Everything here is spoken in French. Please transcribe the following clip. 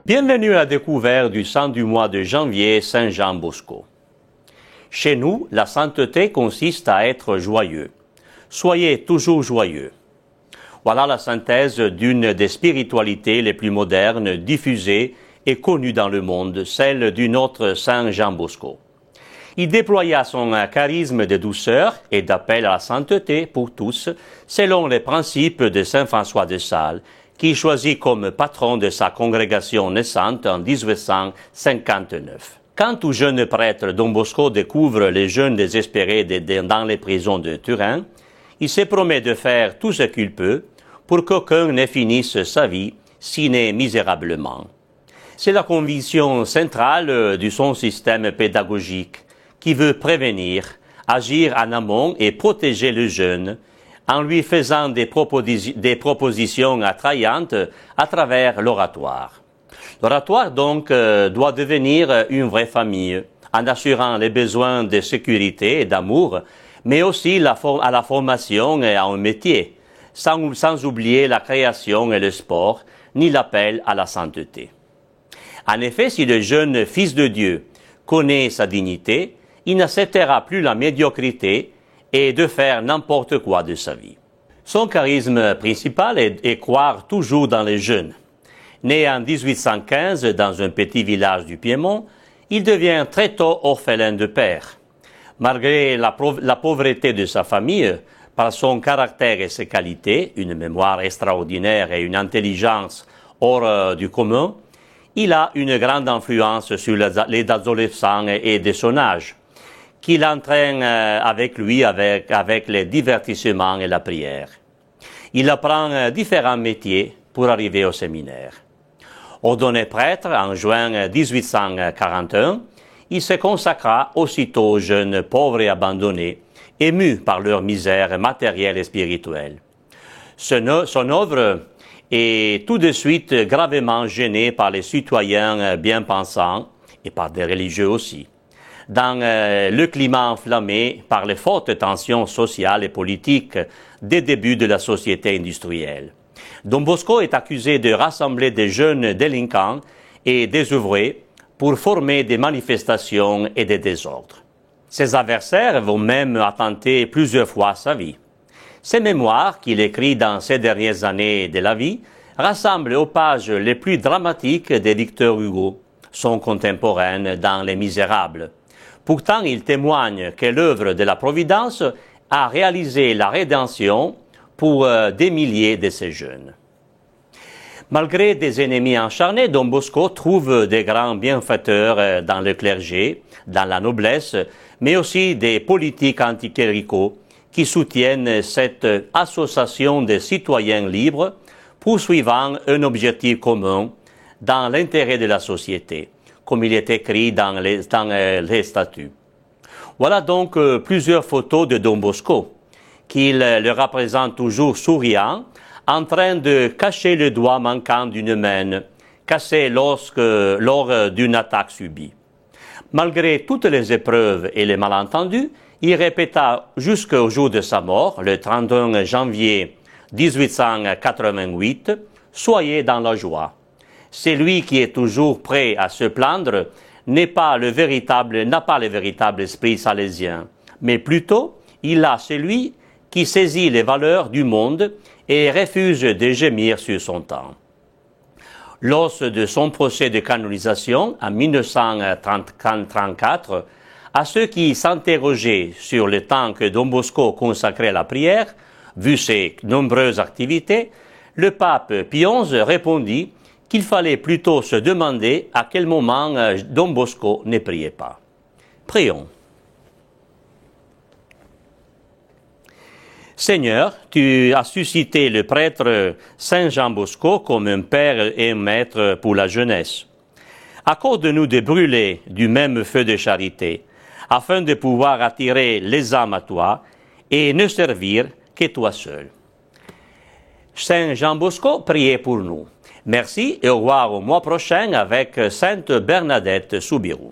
Bienvenue à la découverte du saint du mois de janvier, Saint Jean Bosco. Chez nous, la sainteté consiste à être joyeux. Soyez toujours joyeux. Voilà la synthèse d'une des spiritualités les plus modernes, diffusées et connues dans le monde, celle du notre Saint Jean Bosco. Il déploya son charisme de douceur et d'appel à la sainteté pour tous, selon les principes de Saint François de Sales, qui choisit comme patron de sa congrégation naissante en 1859. Quand tout jeune prêtre, Don Bosco découvre les jeunes désespérés dans les prisons de Turin, il se promet de faire tout ce qu'il peut pour qu'aucun ne finisse sa vie, sinon misérablement. C'est la conviction centrale de son système pédagogique, qui veut prévenir, agir en amont et protéger le jeune, en lui faisant des propositions attrayantes à travers l'oratoire. L'oratoire, donc, doit devenir une vraie famille, en assurant les besoins de sécurité et d'amour, mais aussi à la formation et à un métier, sans oublier la création et le sport, ni l'appel à la sainteté. En effet, si le jeune Fils de Dieu connaît sa dignité, il n'acceptera plus la médiocrité et de faire n'importe quoi de sa vie. Son charisme principal est croire toujours dans les jeunes. Né en 1815 dans un petit village du Piémont, il devient très tôt orphelin de père. Malgré la pauvreté de sa famille, par son caractère et ses qualités, une mémoire extraordinaire et une intelligence hors du commun, il a une grande influence sur les adolescents et de son âge, qu'il entraîne avec lui avec les divertissements et la prière. Il apprend différents métiers pour arriver au séminaire. Ordonné prêtre en juin 1841, il se consacra aussitôt aux jeunes pauvres et abandonnés, émus par leur misère matérielle et spirituelle. Son œuvre est tout de suite gravement gênée par les citoyens bien pensants et par des religieux aussi, dans le climat enflammé par les fortes tensions sociales et politiques des débuts de la société industrielle. Don Bosco est accusé de rassembler des jeunes délinquants et désœuvrés pour former des manifestations et des désordres. Ses adversaires vont même attenter plusieurs fois sa vie. Ses mémoires, qu'il écrit dans ces dernières années de la vie, rassemblent aux pages les plus dramatiques de Victor Hugo, son contemporain dans Les Misérables. Pourtant, il témoigne que l'œuvre de la Providence a réalisé la rédemption pour des milliers de ces jeunes. Malgré des ennemis acharnés, Don Bosco trouve des grands bienfaiteurs dans le clergé, dans la noblesse, mais aussi des politiques anticléricaux qui soutiennent cette association de citoyens libres poursuivant un objectif commun dans l'intérêt de la société, comme il est écrit dans les statuts. Voilà donc plusieurs photos de Don Bosco, qu'il le représente toujours souriant, en train de cacher le doigt manquant d'une main, cassé lors d'une attaque subie. Malgré toutes les épreuves et les malentendus, il répéta jusqu'au jour de sa mort, le 31 janvier 1888, « Soyez dans la joie ». Celui qui est toujours prêt à se plaindre n'a pas le véritable esprit salésien, mais plutôt il a celui qui saisit les valeurs du monde et refuse de gémir sur son temps. Lors de son procès de canonisation en 1934, à ceux qui s'interrogeaient sur le temps que Don Bosco consacrait à la prière, vu ses nombreuses activités, le pape Pie XI répondit qu'il fallait plutôt se demander à quel moment Don Bosco ne priait pas. Prions. Seigneur, tu as suscité le prêtre Saint Jean Bosco comme un père et un maître pour la jeunesse. Accorde-nous de brûler du même feu de charité, afin de pouvoir attirer les âmes à toi et ne servir que toi seul. Saint Jean Bosco, priez pour nous. Merci et au revoir au mois prochain avec Sainte Bernadette Soubirous.